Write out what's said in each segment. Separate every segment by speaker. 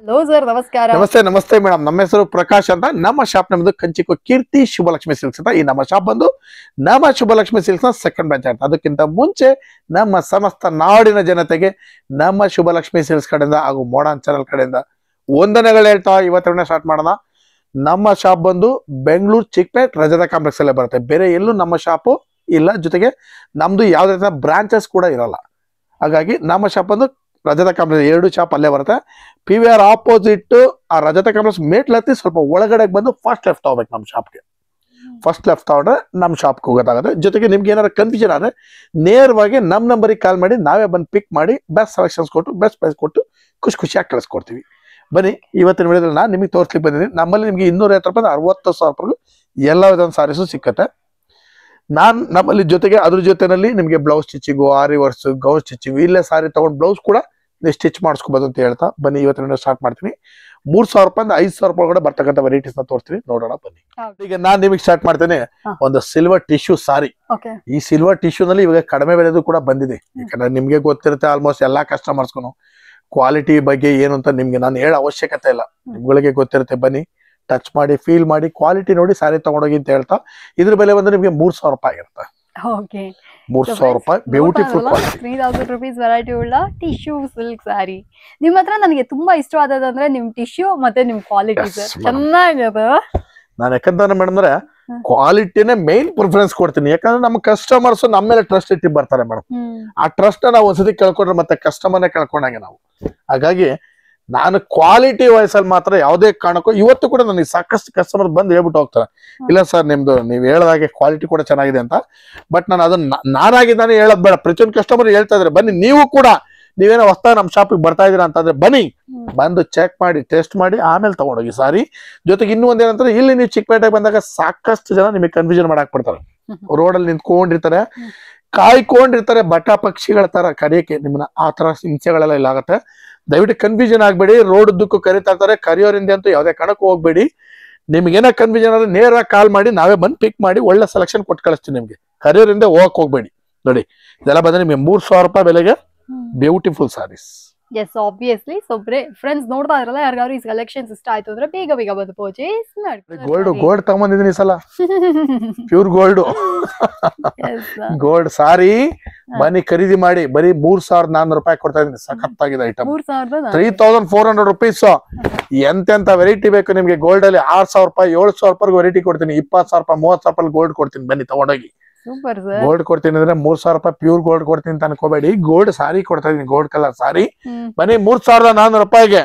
Speaker 1: Hello sir, ನಮಸ್ಕಾರ.
Speaker 2: ನಮಸ್ತೆ ನಮಸ್ತೆ ಮೇಡಮ್. ನಮ್ಮ ಹೆಸರು ಪ್ರಕಾಶ್ ಅಂತ. ನಮ್ಮ ಶಾಪ್ ನಮ್ದು ಕಂಚಿಕೋ ಕೀರ್ತಿ ಶುಭಲಕ್ಷ್ಮಿ ಸಿಲ್ಕ್ಸ್ ಅಂತ. ಈ ನಮ್ಮ ಶಾಪ್ ಬಂದು ನಮ್ಮ ಶುಭಲಕ್ಷ್ಮಿ ಸಿಲ್ಕ್ಸ್ ನ ಸೆಕೆಂಡ್ ಬ್ರಾಂಚ್ ಅಂತ. ಅದಕ್ಕಿಂತ ಮುಂಚೆ ನಮ್ಮ ಸಮಸ್ತ ನಾಡಿನ ಜನತೆಗೆ ನಮ್ಮ ಶುಭಲಕ್ಷ್ಮಿ ಸಿಲ್ಕ್ಸ್ ಕಡೆಯಿಂದ ಹಾಗೂ ಮೋಡರ್ನ್ ಚಾನಲ್ ಕಡೆಯಿಂದ ವಂದನೆಗಳು ಹೇಳ್ತಾ ಇವತ್ತಿನ ಸ್ಟಾರ್ಟ್ ಮಾಡೋಣ. ನಮ್ಮ ಶಾಪ್ ಬಂದು ಬೆಂಗಳೂರು ಚಿಕ್ಕಪೇಟ್ ರಜತ ಕಾಂಪ್ಲೆಕ್ಸ್ ಅಲ್ಲೇ ಬರುತ್ತೆ. ಬೇರೆ ಎಲ್ಲೂ ನಮ್ಮ ಶಾಪು ಇಲ್ಲ. ಜೊತೆಗೆ ನಮ್ದು ಯಾವುದೇ ರೀತಿಯ ಬ್ರಾಂಚಸ್ ಕೂಡ ಇರಲ್ಲ. ಹಾಗಾಗಿ ನಮ್ಮ ಶಾಪ್ ಬಂದು ರಜತ ಕಾಂಪ್ಲೆಕ್ಸ್ 2 ಶಾಪ್ ಅಲ್ಲೇ ಬರುತ್ತೆ. PVR ಆಪೋಸಿಟ್ ಆ ರಜತ ಕಾಂಪ್ಲೆಕ್ಸ್ ಮೇಟ್ಲತ್ತಿ ಸ್ವಲ್ಪ ಒಳಗಡೆ ಬಂದು ಫಸ್ಟ್ ಲೆಫ್ಟ್ ತಗೋಬೇಕು. ನಮ್ಮ ಶಾಪ್ಗೆ ಫಸ್ಟ್ ಲೆಫ್ಟ್ ತಗೊಂಡ್ರೆ ನಮ್ಮ ಶಾಪ್ಗೆ ಹೋಗೋದಾಗುತ್ತೆ. ಜೊತೆಗೆ ನಿಮ್ಗೆ ಏನಾದ್ರು ಕನ್ಫ್ಯೂಷನ್ ಆದರೆ ನೇರವಾಗಿ ನಮ್ಮ ನಂಬರಿಗೆ ಕಾಲ್ ಮಾಡಿ ನಾವೇ ಬಂದು ಪಿಕ್ ಮಾಡಿ ಬೆಸ್ಟ್ ಸೆಲೆಕ್ಷನ್ಸ್ ಕೊಟ್ಟು ಬೆಸ್ಟ್ ಪ್ರೈಸ್ ಕೊಟ್ಟು ಖುಷಿಯಾಗಿ ಕಳಿಸ್ಕೊಡ್ತೀವಿ. ಬನ್ನಿ, ಇವತ್ತಿನ ವಿಡಿಯೋದಲ್ಲಿ ನಾನು ನಿಮಗೆ ತೋರಿಸ್ಲಿಕ್ಕೆ ಬಂದಿದ್ದೀನಿ. ನಮ್ಮಲ್ಲಿ ನಿಮಗೆ 250 ರೂಪಾಯಿ 60,000 ರೂಪಾಯಿ ಎಲ್ಲ ವಿಧದ ಸಾರೀಸು ಸಿಕ್ಕತ್ತೆ. ನಮ್ಮಲ್ಲಿ ಜೊತೆಗೆ ಅದ್ರ ಜೊತೆನಲ್ಲಿ ನಿಮಗೆ ಬ್ಲೌಸ್ ಸ್ಟಿಚಿಂಗು, ಆರಿ ವರ್ಕ್ಸ್, ಗೌನ್ ಸ್ಟಿಚಿಂಗ್, ಇಲ್ಲೇ ಸಾರಿ ತಗೊಂಡು ಬ್ಲೌಸ್ ಕೂಡ ನೀವು ಸ್ಟಿಚ್ ಮಾಡಿಸ್ಕೋಬಹುದು ಅಂತ ಹೇಳ್ತಾ ಬನ್ನಿ ಇವತ್ತಿನ ಸ್ಟಾರ್ಟ್ ಮಾಡ್ತೀನಿ. 3,000 ರೂಪಾಯಿಂದ 5,000 ರೂಪಾಯಿ ಒಳಗಡೆ ಬರ್ತಕ್ಕಂಥ ವೆರೈಟೀಸ್ ನ ತೋರಿಸ್ತೀನಿ, ನೋಡೋಣ ಬನ್ನಿ. ಈಗ ನಾನು ನಿಮಗೆ ಸ್ಟಾರ್ಟ್ ಮಾಡ್ತೇನೆ ಒಂದು ಸಿಲ್ವರ್ ಟಿಶ್ಯೂ ಸಾರಿ. ಈ ಸಿಲ್ವರ್ ಟಿಶ್ಯೂ ನಲ್ಲಿ ಇವಾಗ ಕಡಿಮೆ ಬೆಲೆದು ಕೂಡ ಬಂದಿದೆ. ಯಾಕಂದ್ರೆ ನಿಮ್ಗೆ ಗೊತ್ತಿರುತ್ತೆ ಆಲ್ಮೋಸ್ಟ್ ಎಲ್ಲಾ ಕಸ್ಟಮರ್ಸ್ಗೂ ಕ್ವಾಲಿಟಿ ಬಗ್ಗೆ ಏನು ಅಂತ ನಿಮ್ಗೆ ನಾನು ಹೇಳೋ ಅವಶ್ಯಕತೆ ಇಲ್ಲ, ನಿಮ್ಗಳಿಗೆ ಗೊತ್ತಿರುತ್ತೆ. ಬನ್ನಿ, ಟಚ್ ಮಾಡಿ ಫೀಲ್ ಮಾಡಿ ಕ್ವಾಲಿಟಿ ನೋಡಿ ಸಾರಿ ತಗೊಂಡೋಗಿ ಅಂತ ಹೇಳ್ತಾ ಇದ್ರ ಬೆಲೆ ಬಂದ್ರೆ ನಿಮ್ಗೆ 3,000 ರೂಪಾಯಿ ಇರುತ್ತೆ. 3,000 ರೂಪಾಯಿ ಬ್ಯೂಟಿಫುಲ್
Speaker 1: 3,000 ರೂಪೀಸ್ ವೆರೈಟಿ ಉಳ್ಳ ಟಿಶ್ಯೂ ಸಿಲ್ಕ್ ಸ್ಯಾರಿ. ನಿಮ್ ಹತ್ರ ನನಗೆ ತುಂಬಾ ಇಷ್ಟವಾದದಂದ್ರೆ ನಿಮ್ ಟಿಶ್ಯೂ ಮತ್ತೆ ನಿಮ್ ಕ್ವಾಲಿಟಿ ಚೆನ್ನಾಗದ.
Speaker 2: ನಾನು ಯಾಕಂದ್ರೆ ಮೇಡಮ್ ಅಂದ್ರೆ ಕ್ವಾಲಿಟಿನೇ ಮೇನ್ ಪ್ರಿಫರೆನ್ಸ್ ಕೊಡ್ತೀನಿ. ಯಾಕಂದ್ರೆ ನಮ್ಮ ಕಸ್ಟಮರ್ಸ್ ನಮ್ಮ ಮೇಲೆ ಟ್ರಸ್ಟ್ ಇಟ್ಟು ಬರ್ತಾರೆ ಮೇಡಮ್. ಆ ಟ್ರಸ್ಟ್ ನಾವು ಒಂದ್ಸತಿ ಕಳ್ಕೊಂಡ್ರೆ ಮತ್ತೆ ಕಸ್ಟಮರ್ನೇ ಕಳ್ಕೊಂಡಂಗೆ ನಾವು. ಹಾಗಾಗಿ ನಾನು ಕ್ವಾಲಿಟಿ ವಯಸ್ಸಲ್ಲಿ ಮಾತ್ರ ಯಾವುದೇ ಕಾರಣಕ್ಕೂ ಇವತ್ತು ಕೂಡ ನನಗೆ ಸಾಕಷ್ಟು ಕಸ್ಟಮರ್ ಬಂದು ಹೇಳ್ಬಿಟ್ಟು ಹೋಗ್ತಾರೆ, ಇಲ್ಲ ಸರ್ ನಿಮ್ದು ನೀವು ಹೇಳದಾಗೆ ಕ್ವಾಲಿಟಿ ಕೂಡ ಚೆನ್ನಾಗಿದೆ ಅಂತ. ಬಟ್ ನಾನು ಅದನ್ನ ನಾನಾಗಿ ನಾನು ಹೇಳೋದ್ ಬೇಡ, ಪ್ರತಿಯೊಂದು ಕಸ್ಟಮರ್ ಹೇಳ್ತಾ ಇದ್ರೆ ಬನ್ನಿ ನೀವು ಕೂಡ ನೀವೇನೋ ಹೊಸದಾಗಿ ನಮ್ಮ ಶಾಪಿಗೆ ಬರ್ತಾ ಇದೀರಾ ಅಂತಂದ್ರೆ ಬನ್ನಿ, ಬಂದು ಚೆಕ್ ಮಾಡಿ ಟೆಸ್ಟ್ ಮಾಡಿ ಆಮೇಲೆ ತಗೊಂಡೋಗಿ ಸಾರಿ. ಜೊತೆಗೆ ಇನ್ನೂ ಒಂದೇನಂದ್ರೆ ಇಲ್ಲಿ ನೀವು ಚಿಕ್ಕಪೇಟೆಗೆ ಬಂದಾಗ ಸಾಕಷ್ಟು ಜನ ನಿಮಗೆ ಕನ್ಫ್ಯೂಷನ್ ಮಾಡಕ್ ಬಿಡ್ತಾರೆ. ರೋಡಲ್ಲಿ ನಿಂತ್ಕೊಂಡಿರ್ತಾರೆ, ಕಾಯ್ಕೊಂಡಿರ್ತಾರೆ ಬಟ ಪಕ್ಷಿಗಳ ತರ ಕರೆಯಕ್ಕೆ ನಿಮ್ಮನ್ನ. ಆ ತರ ಹಿಂಸೆಗಳೆಲ್ಲ ಇಲ್ಲ ಆಗುತ್ತೆ. ದಯವಿಟ್ಟು ಕನ್ಫ್ಯೂಷನ್ ಆಗ್ಬೇಡಿ. ರೋಡ್ ಉದ್ದಕ್ಕೂ ಕರೀತಾ ಇರ್ತಾರೆ, ಕರಿಯೋರಿಂದ ಅಂತೂ ಯಾವುದೇ ಕಾರಣಕ್ಕೂ ಹೋಗ್ಬೇಡಿ. ನಿಮ್ಗೆ ಏನೋ ಕನ್ಫ್ಯೂಷನ್ ಆದ್ರೆ ನೇರ ಕಾಲ್ ಮಾಡಿ ನಾವೇ ಬಂದು ಪಿಕ್ ಮಾಡಿ ಒಳ್ಳೆ ಸೆಲೆಕ್ಷನ್ ಕೊಟ್ಟು ಕಳಿಸ್ತೀವಿ ನಿಮ್ಗೆ. ಕರಿಯೋರಿಂದ ಹೋಗಕ್ ಹೋಗ್ಬೇಡಿ. ನೋಡಿ ಇದೆಲ್ಲ ಬಂದ್ರೆ ನಿಮ್ಗೆ 3,000 ರೂಪಾಯಿ ಬೆಲೆಗೆ beautiful sarees.
Speaker 1: Yes, obviously. So friends ನೋಡ್ತಾ ಇರಲ್ಲ, ಯಾರಿಗಾದ್ರು ಈ ಕಲೆಕ್ಷನ್ಸ್ ಇಷ್ಟ ಆಯ್ತು ಅಂದ್ರೆ ಬೇಗ ಬಂದು ಪರ್ಚೇಸ್ ಮಾಡಿ.
Speaker 2: ಗೋಲ್ಡ್ ತಗೊಂಡಿದ್ದೀನಿ ಈ ಸಲ, ಪ್ಯೂರ್ ಗೋಲ್ಡ್ ಸಾರಿ. ಬನ್ನಿ ಖರೀದಿ ಮಾಡಿ. ಬರೀ 3,400 ರೂಪಾಯಿ ಕೊಡ್ತಾ ಇದೀನಿ. ಸಖತ್ತಾಗಿದೆ ಐಟಮ್. 3,400 ರೂಪೀಸ್. ಎಂತೆಂತ ವೆರೈಟಿ ಬೇಕು ನಿಮ್ಗೆ ಗೋಲ್ಡ್ ಅಲ್ಲಿ. 6,000 ರೂಪಾಯಿ 7,000 ರೂಪಾಯಿ ವೆರೈಟಿ ಕೊಡ್ತೀನಿ. 20,000 ರೂಪಾಯಿ 30,000 ರೂಪಾಯಿ ಗೋಲ್ಡ್ ಕೊಡ್ತೀನಿ. ಬನ್ನಿ ತಗೊಂಡೋಗಿ. ಗೋಲ್ಡ್ ಕೊಡ್ತೀನಿ ಅಂದ್ರೆ 3,000 ರೂಪಾಯಿ ಪ್ಯೂರ್ ಗೋಲ್ಡ್ ಕೊಡ್ತೀನಿ ಅಂತ ಅನ್ಕೋಬೇಡಿ. ಗೋಲ್ಡ್ ಸಾರಿ ಕೊಡ್ತಾ ಇದೀನಿ, ಗೋಲ್ಡ್ ಕಲರ್ ಸಾರಿ. ಬನ್ನಿ 3,400 ರೂಪಾಯಿಗೆ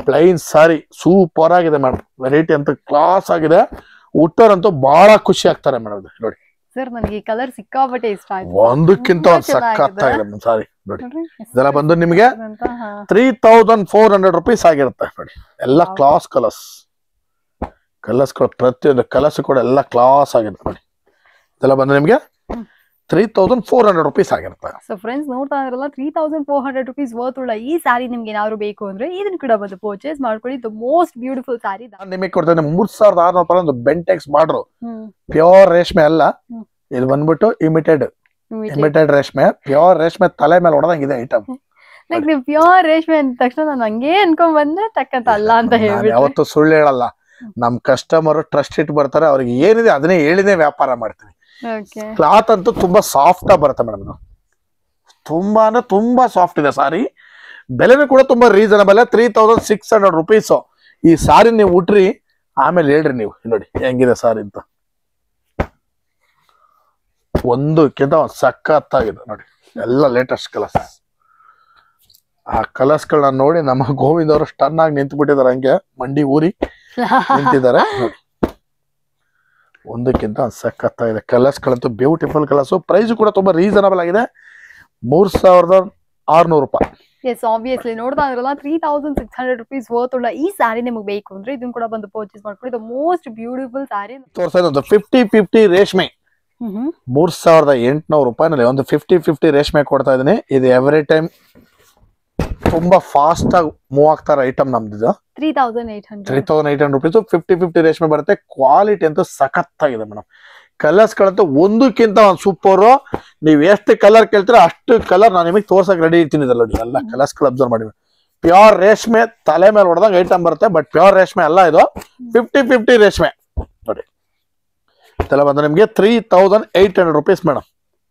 Speaker 2: ಪ್ಲೈನ್ ಸಾರಿ. ಸೂಪರ್ ಆಗಿದೆ ಮೇಡಮ್. ವೆರೈಟಿ ಅಂತ ಕ್ಲಾಸ್ ಆಗಿದೆ. ಹುಟ್ಟೋರಂತೂ ಬಹಳ ಖುಷಿ ಆಗ್ತಾರೆ ಮೇಡಮ್. ನೋಡಿ
Speaker 1: ಸರ್, ನನಗೆ ಈ ಕಲರ್ ಸಿಕ್ಕಾಪಟ್ಟೆ ಇಷ್ಟ ಆಯ್ತು.
Speaker 2: ಒಂದಕ್ಕಿಂತ ಒಂದು ಸಖತ್ತಾಗಿದೆ ಸಾರಿ. ನೋಡಿ ಇದೆಲ್ಲ ಬಂದು ನಿಮಗೆ 3,400 ರೂಪೀಸ್ ಆಗಿರುತ್ತೆ. ನೋಡಿ ಎಲ್ಲ ಕ್ಲಾಸ್ ಕಲರ್ಸ್ಗಳು ಪ್ರತಿಯೊಂದು ಕಲರ್ಸ್ ಕೂಡ ಎಲ್ಲ ಕ್ಲಾಸ್ ಆಗಿದೆ. ನೋಡಿ ಇದೆಲ್ಲ ಬಂದು ನಿಮಗೆ 3,400 ರೂಪೀಸ್ ಆಗಿರುತ್ತೆ.
Speaker 1: ಸೊ ಫ್ರೆಂಡ್ಸ್ ನೋಡ್ತಾ ಇರಲ್ಲ, 3,400 ರೂಪೀಸ್ ವರ್ತ್ ಉಳ್ಳ ಈ ಸ್ಯಾರಿ ನಿಮ್ಗೆ ಏನಾದ್ರು ಬೇಕು ಅಂದ್ರೆ ಇದನ್ನ ಕೂಡ ಬಂದು ಪರ್ಚೇಸ್ ಮಾಡ್ಕೊಳ್ಳಿ. ದ ಮೋಸ್ಟ್ ಬ್ಯೂಟಿಫುಲ್ ಸ್ಯಾರಿ
Speaker 2: ನಿಮಗೆ ಕೊಡ್ತೇನೆ. 3,600 ರೂಪಾಯಿ ಒಂದು ಬೆಂಟೆಕ್ಸ್ ಬಾರ್ಡ್ರು, ಪ್ಯೂರ್ ರೇಷ್ಮೆ ಅಲ್ಲ ಇದು ಬಂದ್ಬಿಟ್ಟು ಇಮಿಟೆಡ್ ರೇಷ್ಮೆ. ಪ್ಯೂರ್ ರೇಷ್ಮೆ ತಲೆ ಮೇಲೆ ಹೊಡೆದಂಗಿದೆ ಐಟಮ್.
Speaker 1: ಲೈಕ್ ನೀವು ಪ್ಯೂರ್ ರೇಷ್ಮೆ ಅಂದ ತಕ್ಷಣ ನಾನು ಹಂಗೆ ಅನ್ಕೊಂಡ್ ಬಂದೆ, ತಕ್ಕಂತ ಅಲ್ಲ ಅಂತ ಹೇಳಿ
Speaker 2: ಯಾವತ್ತು ಸುಳ್ಳು ಹೇಳಲ್ಲ. ನಮ್ ಕಸ್ಟಮರ್ ಟ್ರಸ್ಟ್ ಇಟ್ಟು ಬರ್ತಾರೆ, ಅವ್ರಿಗೆ ಏನಿದೆ ಅದನ್ನೇ ಹೇಳಿನೇ ವ್ಯಾಪಾರ ಮಾಡ್ತೀನಿ. ಕ್ಲಾತ್ ಅಂತೂ ತುಂಬಾ ಸಾಫ್ಟ್ ಆಗಿ ಬರುತ್ತೆ ಮೇಡಮ್. ತುಂಬಾ ಅಂದ್ರೆ ತುಂಬಾ ಸಾಫ್ಟ್ ಇದೆ ಸಾರಿ. ಬೆಲೆನೂ ಕೂಡ ತುಂಬಾ ರೀಸನಬಲ್. 3,600 ರೂಪೀಸ್ ಈ ಸಾರಿ ನೀವು ಉಟ್ರಿ, ಆಮೇಲೆ ಹೇಳ್ರಿ ನೀವು ನೋಡಿ ಹೆಂಗಿದೆ ಸಾರಿ ಅಂತ. ಒಂದಕ್ಕಿಂತ ಸಖತ್ತಾಗಿದೆ ನೋಡಿ. ಎಲ್ಲ ಲೇಟೆಸ್ಟ್ ಕಲರ್ಸ್. ಆ ಕಲರ್ಸ್ ಗಳನ್ನ ನೋಡಿ ನಮ್ಮ ಗೋವಿಂದ್ ಅವರು ಸ್ಟನ್ ಆಗಿ ನಿಂತು ಬಿಟ್ಟಿದ್ದಾರೆ, ಹಂಗೆ ಮಂಡಿ ಊರಿ ನಿಂತಿದ್ದಾರೆ. ನೋಡಿ ಒಂದಕ್ಕಿಂತ ಸಖತ್ತಾಗಿದೆ. ಕಲರ್ಸ್ ಗಳಂತೂ ಬ್ಯೂಟಿಫುಲ್ ಕಲರ್ಸ್. ಪ್ರೈಸ್ ಕೂಡ ತುಂಬಾ ರೀಸನಬಲ್ ಆಗಿದೆ. 3,600 ರೂಪಾಯಿ.
Speaker 1: ಎಸ್, ಆಬ್ವಿಯಸ್ಲಿ ನೋಡ್ತಾ ಇರಲ್ಲ, 3,600 ರೂಪೀಸ್ ವರ್ತ್ ಉಳ್ಳ ಈ ಸ್ಯಾರಿ ನಿಮಗೆ ಬೇಕು ಅಂದ್ರೆ ಇದನ್ನ ಕೂಡ ಬಂದು ಪರ್ಚೇಸ್ ಮಾಡ್ಕೊಳ್ಳಿ. ದ ಮೋಸ್ಟ್ ಬ್ಯೂಟಿಫುಲ್ ಸ್ಯಾರಿ
Speaker 2: ತೋರಿಸ್ತಾ ಇದ್ದು 50-50 ರೇಷ್ಮೆ. 3,800 ರೂಪಾಯಿನಲ್ಲಿ ಒಂದು 50-50 ರೇಷ್ಮೆ ಕೊಡ್ತಾ ಇದೀನಿ. ಇದು ಎವ್ರಿ ಟೈಮ್ ತುಂಬಾ ಫಾಸ್ಟ್ ಆಗಿ ಮೂವ್ ಆಗ್ತಾರ ಐಟಮ್ ನಮ್ದು. 3,800 ರೂಪೀಸ್ 50-50 ರೇಷ್ಮೆ ಬರುತ್ತೆ. ಕ್ವಾಲಿಟಿ ಅಂತೂ ಸಖತ್ತಾಗಿದೆ ಮೇಡಮ್. ಕಲರ್ಸ್ ಗಳಂತೂ ಒಂದಕ್ಕಿಂತ ಒಂದು ಸೂಪರ್. ನೀವ್ ಎಷ್ಟು ಕಲರ್ ಕೇಳ್ತೀರಾ ಅಷ್ಟು ಕಲರ್ ನಾನು ನಿಮಗೆ ತೋರ್ಸಕ್ ರೆಡಿ ಇರ್ತೀನಿ. ಇದಲ್ಲ ಎಲ್ಲ ಕಲರ್ಸ್ ಗಳು ಅಬ್ಸರ್ವ್ ಮಾಡಿ. ಪ್ಯೂರ್ ರೇಷ್ಮೆ ತಲೆ ಮೇಲೆ ಹೊಡೆದಾಗ ಐಟಮ್ ಬರುತ್ತೆ, ಬಟ್ ಪ್ಯೂರ್ ರೇಷ್ಮೆ ಅಲ್ಲ ಇದು, 50-50 ರೇಷ್ಮೆ ನೋಡಿ. ಇದೆಲ್ಲ ಬಂದ್ರೆ ನಿಮ್ಗೆ 3800 ರುಪೀಸ್ ಮೇಡಮ್.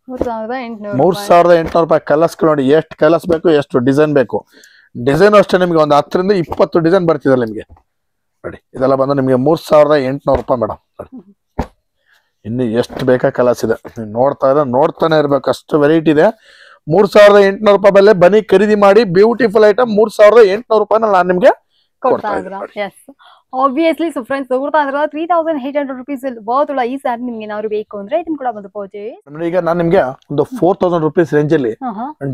Speaker 2: 3800 ರೂಪಾಯಿ. ಕಲರ್ಸ್ ನೋಡಿ, ಎಷ್ಟು ಕಲರ್ಸ್ ಬೇಕು, ಎಷ್ಟು ಡಿಸೈನ್ ಬೇಕು. ಡಿಸೈನ್ ಅಷ್ಟೇ ನಿಮ್ಗೆ ಒಂದು 10 ರಿಂದ 20 ಡಿಸೈನ್ ಬರ್ತಿದಲ್ಲ ನಿಮ್ಗೆ ನೋಡಿ. ಇದೆಲ್ಲ ಬಂದು ನಿಮ್ಗೆ 3800 ರೂಪಾಯಿ ಮೇಡಮ್. ಇನ್ನು ಎಷ್ಟು ಬೇಕಾ ಕಲರ್ಸ್ ಇದೆ, ನೋಡ್ತಾನೆ ಇರ್ಬೇಕು, ಅಷ್ಟು ವೆರೈಟಿ ಇದೆ. 3800 ರೂಪಾಯಿ ಬೆಲೆ. ಬನ್ನಿ ಖರೀದಿ ಮಾಡಿ, ಬ್ಯೂಟಿಫುಲ್ ಐಟಮ್ 3800 ರೂಪಾಯಿನ ನಾನು ನಿಮ್ಗೆ ಕೊಡ್ತಾ ಇದ್ದೀನಿ.
Speaker 1: ಆಬ್ವಿಯಸ್ಲಿ ಸೊ ಫ್ರೆಂಡ್ಸ್ ತಗೊಳ್ತಾ ಇದ್ರಲ್ಲ 3800 ರುಪೀಸ್ ಬಹುತುಳ ಈ ಸ್ಯಾರಿ ನಿಮ್ಗೆ ಏನಾದ್ರು ಬೇಕು ಅಂದ್ರೆ ಇದನ್ನ ಕೂಡ ಬಂದು ಪರ್ಚೇಸ್.
Speaker 2: ಈಗ ನಾನು ನಿಮ್ಗೆ ಒಂದು 4000 ರುಪೀಸ್ ರೇಂಜ್ ಅಲ್ಲಿ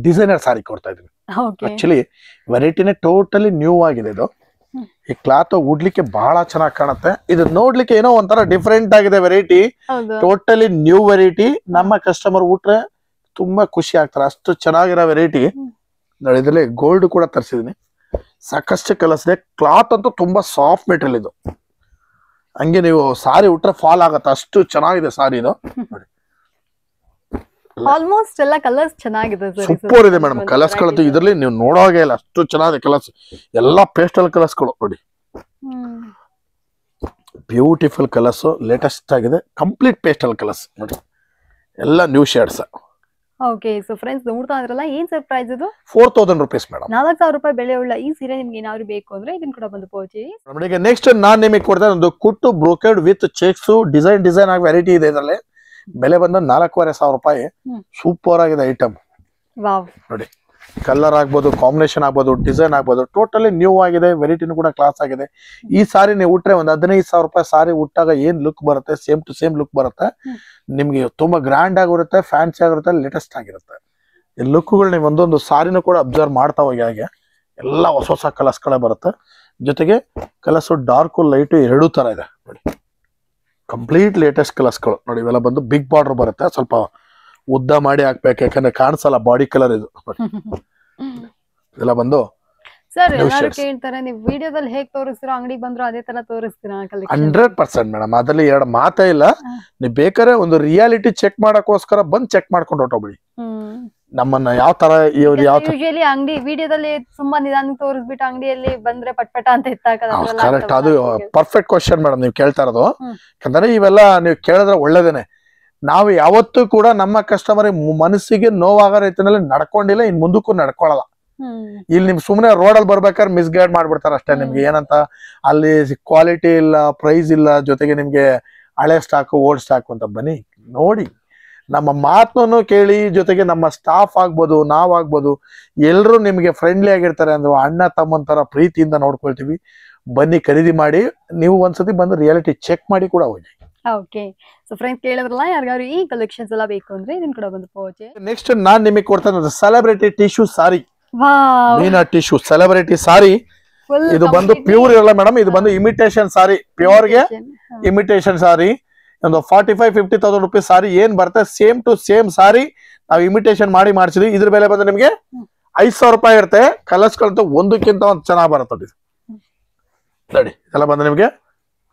Speaker 2: ಡಿಸೈನರ್ ಸಾರಿ ಕೊಡ್ತಾ ಇದ್ದೀನಿ. ಆಕ್ಚುಲಿ ವೆರೈಟಿನೇ ಟೋಟಲಿ ನ್ಯೂ ಆಗಿದೆ ಇದು. ಈ ಕ್ಲಾತ್ ಉಡ್ಲಿಕ್ಕೆ ಬಹಳ ಚೆನ್ನಾಗಿ ಕಾಣುತ್ತೆ. ಇದು ನೋಡ್ಲಿಕ್ಕೆ ಏನೋ ಒಂಥರ ಡಿಫ್ರೆಂಟ್ ಆಗಿದೆ ವೆರೈಟಿ, ಟೋಟಲಿ ನ್ಯೂ ವೆರೈಟಿ. ನಮ್ಮ ಕಸ್ಟಮರ್ ಉಟ್ರೆ ತುಂಬಾ ಖುಷಿ ಆಗ್ತಾರೆ, ಅಷ್ಟು ಚೆನ್ನಾಗಿರೋ ವೆರೈಟಿ. ನೋಡಿ ಇದರಲ್ಲಿ ಗೋಲ್ಡ್ ಕೂಡ ತರಿಸಿದೀನಿ, ಸಾಕಷ್ಟು ಕಲರ್ಸ್ ಇದೆ. ಕ್ಲಾತ್ ಅಂತೂ ತುಂಬಾ ಸಾಫ್ಟ್ ಮೆಟೀರಿಯಲ್ ಇದು, ಹಂಗೆ ನೀವು ಸಾರಿ ಉಟ್ರೆ ಫಾಲ್ ಆಗತ್ತೆ, ಅಷ್ಟು ಚೆನ್ನಾಗಿದೆ ಸಾರಿ ಇದು. ನೋಡಿ
Speaker 1: ಆಲ್ಮೋಸ್ಟ್ ಎಲ್ಲ ಕಲರ್ಸ್ ಚೆನ್ನಾಗಿದೆ,
Speaker 2: ಸೂಪರ್ ಇದೆ ಮೇಡಮ್. ಕಲರ್ಸ್ ಗಳಂತೂ ಇದರಲ್ಲಿ ನೀವು ನೋಡೋ ಹಾಗೆ ಇಲ್ಲ, ಅಷ್ಟು ಚೆನ್ನಾಗಿದೆ ಕಲರ್ಸ್. ಎಲ್ಲಾ ಪೇಸ್ಟಲ್ ಕಲರ್ಸ್ ಗಳು ನೋಡಿ, ಬ್ಯೂಟಿಫುಲ್ ಕಲರ್ಸ್, ಲೇಟೆಸ್ಟ್ ಆಗಿದೆ, ಕಂಪ್ಲೀಟ್ ಪೇಸ್ಟಲ್ ಕಲರ್ಸ್ ನೋಡಿ, ಎಲ್ಲ new shades.
Speaker 1: Okay so friends ನೋಡ್ತಾ ಇದ್ರಲ್ಲ, ಏನ್ ಸರ್ ಪ್ರೈಸ್ ಇದು?
Speaker 2: 4000 ರುಪೀಸ್ ಮೇಡಮ್.
Speaker 1: 4000 ರೂಪಾಯಿ ಬೆಲೆ ಉಳ್ಳ ಈ ಸೀರೆ ನಿಮ್ಗೆ ಏನಾದ್ರು ಬೇಕು ಅಂದ್ರೆ ಇದನ್ನ ಕೂಡ ಬಂದು ಪರ್ಚೇಸ್.
Speaker 2: ನಮಗೆ ನೆಕ್ಸ್ಟ್ ನಾನ್ ನಿಮಗೆ ಕೊಡ್ತಾ ಒಂದು ಕುಟ್ಟು ಬ್ರೋಕೆಡ್ ವಿತ್ ಚೆಕ್ಸ್ ಡಿಸೈನ್ ಆಗಿ ವೆರೈಟಿ ಇದೆ. ಇದರಲ್ಲಿ ಬೆಲೆ ಬಂದು 4500 ರೂಪಾಯಿ. ಸೂಪರ್ ಆಗಿದೆ ಐಟಮ್ ನೋಡಿ. ಕಲರ್ ಆಗ್ಬೋದು, ಕಾಂಬಿನೇಷನ್ ಆಗ್ಬೋದು, ಡಿಸೈನ್ ಆಗ್ಬೋದು, ಟೋಟಲಿ ನ್ಯೂ ಆಗಿದೆ. ವೆರೈಟಿನೂ ಕೂಡ ಕ್ಲಾಸ್ ಆಗಿದೆ. ಈ ಸಾರಿ ನೀವು ಉಟ್ರೆ ಒಂದು 15000 ರೂಪಾಯಿ ಸಾರಿ ಉಟ್ಟಾಗ ಏನ್ ಲುಕ್ ಬರುತ್ತೆ, ಸೇಮ್ ಟು ಸೇಮ್ ಲುಕ್ ಬರುತ್ತೆ. ನಿಮ್ಗೆ ತುಂಬಾ ಗ್ರ್ಯಾಂಡ್ ಆಗಿರುತ್ತೆ, ಫ್ಯಾನ್ಸಿ ಆಗಿರುತ್ತೆ, ಲೇಟೆಸ್ಟ್ ಆಗಿರುತ್ತೆ. ಈ ಲುಕ್ಗಳು ನೀವು ಒಂದೊಂದು ಸಾರಿನೂ ಕೂಡ ಅಬ್ಸರ್ವ್ ಮಾಡ್ತಾ ಹೋಗಿ, ಹಾಗೆ ಎಲ್ಲ ಹೊಸ ಹೊಸ ಕಲರ್ಸ್ ಗಳೇ ಬರುತ್ತೆ. ಜೊತೆಗೆ ಕಲರ್ಸ್ ಡಾರ್ಕ್ ಲೈಟ್ ಎರಡೂ ತರ ಇದೆ ನೋಡಿ. ಕಂಪ್ಲೀಟ್ ಲೇಟೆಸ್ಟ್ ಕಲರ್ಸ್ ಗಳು ನೋಡಿ. ಇವೆಲ್ಲ ಬಂದು ಬಿಗ್ ಬಾರ್ಡರ್ ಬರುತ್ತೆ, ಸ್ವಲ್ಪ ಉದ್ದ ಮಾಡಿ ಹಾಕ್ಬೇಕು, ಯಾಕಂದ್ರೆ ಕಾಣಿಸಲ್ಲ ಬಾಡಿ ಕಲರ್ ಇದು. ಇದೆಲ್ಲ ಬಂದು
Speaker 1: ಸರ್ ಎಲ್ಲರೂ ಕೇಳ್ತಾರೆ, ನೀವು ವಿಡಿಯೋದಲ್ಲಿ ಹೇಗೆ ತೋರಿಸ್ತೀರೋ ಅಂಗಡಿಗೆ ಬಂದ್ರು ಅದೇ ತರ ತೋರಿಸ್ತೀರಾ?
Speaker 2: 100% ಮೇಡಮ್, ಅದ್ರಲ್ಲಿ ಎರಡು ಮಾತೇ ಇಲ್ಲ. ನೀವು ಬೇಕಾದ್ರೆ ಒಂದು ರಿಯಾಲಿಟಿ ಚೆಕ್ ಮಾಡಕ್ಕೋಸ್ಕರ ಬಂದ್ ಚೆಕ್ ಮಾಡ್ಕೊಂಡು ಹೊರಟೋಗ್ಬಿಡಿ. ನಮ್ಮನ್ನ ಯಾವ ತರ
Speaker 1: ಯೂಶಲಿ ಅಂಗಡಿ ವಿಡಿಯೋದಲ್ಲಿ ತುಂಬಾ ನಿಧಾನ ತೋರಿಸ್ಬಿಟ್ಟು ಅಂಗಡಿಯಲ್ಲಿ ಬಂದ್ರೆ ಪಟ್ಪಟ ಅಂತ
Speaker 2: ಕರೆಕ್ಟ್. ಅದು ಪರ್ಫೆಕ್ಟ್ ಕ್ವಶನ್ ಮೇಡಮ್ ನೀವು ಕೇಳ್ತಾ ಇರೋದು. ಯಾಕಂದ್ರೆ ಇವೆಲ್ಲ ನೀವು ಕೇಳಿದ್ರೆ ಒಳ್ಳೇದೇನೆ. ನಾವು ಯಾವತ್ತೂ ಕೂಡ ನಮ್ಮ ಕಸ್ಟಮರ್ ಮನಸ್ಸಿಗೆ ನೋವಾಗೋ ರೀತಿಯಲ್ಲಿ ನಡ್ಕೊಂಡಿಲ್ಲ, ಇನ್ ಮುಂದಕ್ಕೂ ನಡ್ಕೊಳಲ್ಲ. ಇಲ್ಲಿ ನಿಮ್ ಸುಮ್ನೆ ರೋಡಲ್ಲಿ ಬರ್ಬೇಕಾದ್ರೆ ಮಿಸ್ಗೈಡ್ ಮಾಡ್ಬಿಡ್ತಾರ ಅಷ್ಟೇ. ನಿಮ್ಗೆ ಏನಂತ ಅಲ್ಲಿ ಕ್ವಾಲಿಟಿ ಇಲ್ಲ, ಪ್ರೈಸ್ ಇಲ್ಲ, ಜೊತೆಗೆ ನಿಮ್ಗೆ ಹಳೆ ಸ್ಟಾಕ್ ಓಲ್ಡ್ ಸ್ಟಾಕ್ ಅಂತ. ಬನ್ನಿ ನೋಡಿ, ನಮ್ಮ ಮಾತನ್ನು ಕೇಳಿ, ಜೊತೆಗೆ ನಮ್ಮ ಸ್ಟಾಫ್ ಆಗ್ಬೋದು, ನಾವಾಗ್ಬೋದು, ಎಲ್ರು ನಿಮ್ಗೆ ಫ್ರೆಂಡ್ಲಿ ಆಗಿರ್ತಾರೆ. ಅಂದ್ರೆ ಅಣ್ಣ ತಮ್ಮನ್ ತರ ಪ್ರೀತಿಯಿಂದ ನೋಡ್ಕೊಳ್ತೀವಿ. ಬನ್ನಿ ಖರೀದಿ ಮಾಡಿ, ನೀವು ಒಂದ್ಸತಿ ಬಂದು ರಿಯಾಲಿಟಿ ಚೆಕ್ ಮಾಡಿ ಕೂಡ ಹೋಗಿ.
Speaker 1: ಓಕೆ ಸೊ ಫ್ರೆಂಡ್ಸ್ ಕೇಳಿದ್ರಲ್ಲ, ಯಾರಿಗಾದ್ರು ಈ ಕಲೆಕ್ಷನ್ಸ್ ಎಲ್ಲ ಬೇಕು ಅಂದ್ರೆ ಇದನ್ನ ಕೂಡ ಬಂದು ಪರ್ಚೇಸ್.
Speaker 2: ನೆಕ್ಸ್ಟ್ ನಾನ್ ನಿಮಗೆ ಕೊಡ್ತಾ ಇರೋದು ಸೆಲೆಬ್ರಿಟಿ ಟಿಶ್ಯೂ ಸಾರಿ. ಮೀನಾ ಟಿಶ್ಯೂ ಸೆಲೆಬ್ರಿಟಿ ಸಾರಿ. ಇದು ಬಂದು ಪ್ಯೂರ್ ಇರಲ್ಲ ಮೇಡಮ್, ಇದು ಬಂದು ಇಮಿಟೇಷನ್ ಸಾರಿ. ಪ್ಯೂರ್ಗೆ ಇಮಿಟೇಷನ್ ಸಾರಿ ಒಂದು 45-50,000 ರೂಪಾಯಿ ಸಾರಿ ಏನ್ ಬರುತ್ತೆ, ಸೇಮ್ ಟು ಸೇಮ್ ಸಾರಿ ನಾವು ಇಮಿಟೇಷನ್ ಮಾಡಿ ಮಾಡಿಸಿದ್ವಿ. ಇದ್ರ ಬೆಲೆ ಬಂದು ನಿಮ್ಗೆ 5000 ರೂಪಾಯಿ ಇರುತ್ತೆ. ಕಲರ್ಸ್ ಗಳಂತೂ ಒಂದಕ್ಕಿಂತ ಒಂದು ಚೆನ್ನಾಗಿ ಬರುತ್ತೆ ನೋಡಿ. ಇದೆಲ್ಲ ಬಂದು ನಿಮ್ಗೆ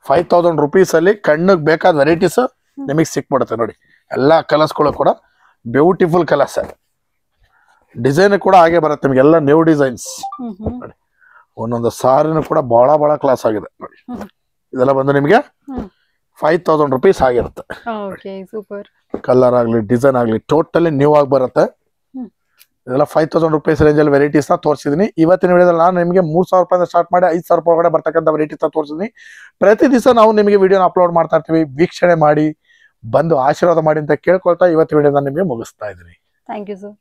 Speaker 2: 5000 ರುಪೀಸ್ ಅಲ್ಲಿ ಕಣ್ಣಿಗೆ ಬೇಕಾದ ವೆರೈಟೀಸ್ ನಿಮಗೆ ಸಿಕ್ಬಿಡುತ್ತೆ ನೋಡಿ. ಎಲ್ಲಾ ಕಲರ್ಸ್ ಗಳು ಕೂಡ ಬ್ಯೂಟಿಫುಲ್ ಕಲರ್ಸ್, ಡಿಸೈನ್ ಕೂಡ ಹಾಗೆ ಬರುತ್ತೆ ನಿಮ್ಗೆ, ಎಲ್ಲ ನ್ಯೂ ಡಿಸೈನ್ಸ್ ನೋಡಿ. ಒಂದೊಂದು ಸಾರಿನೂ ಕೂಡ ಬಹಳ ಕ್ಲಾಸ್ ಆಗಿದೆ ನೋಡಿ. ಇದೆಲ್ಲ ಬಂದು ನಿಮ್ಗೆ 5000 ರುಪೀಸ್ ಆಗಿರುತ್ತೆ. ಕಲರ್ ಆಗ್ಲಿ, ಡಿಸೈನ್ ಆಗ್ಲಿ, ಟೋಟಲಿ ನ್ಯೂ ಆಗಿ ಬರುತ್ತೆ. ಇದೆಲ್ಲ 5000 ರುಪೀಸ್ ರೇಂಜ್ ಅಲ್ಲಿ ವೆರೈಟೀಸ್ ನ ತೋರಿಸಿದೀನಿ. ಇವತ್ತಿನ ವಿಡಿಯೋದಲ್ಲಿ ನಾನು ನಿಮಗೆ 3000 ರೂಪಾಯಿಂದ ಸ್ಟಾರ್ಟ್ ಮಾಡಿ 5000 ರೂಪಾಯಿ ಒಳಗಡೆ ಬರ್ತಕ್ಕಂಥ ವೆರೈಟೀಸ್ ನ ತೋರಿಸಿದೀನಿ. ಪ್ರತಿ ದಿವಸ ನಾವು ನಿಮಗೆ ವಿಡಿಯೋನ ಅಪ್ಲೋಡ್ ಮಾಡ್ತಾ ಇರ್ತೀವಿ. ವೀಕ್ಷಣೆ ಮಾಡಿ, ಬಂದು ಆಶೀರ್ವಾದ ಮಾಡಿ ಅಂತ ಕೇಳ್ಕೊಳ್ತಾ ಇವತ್ತು ವಿಡಿಯೋನ ನಿಮಗೆ ಮುಗಿಸ್ತಾ ಇದ್ದೀನಿ.
Speaker 1: Thank you sir.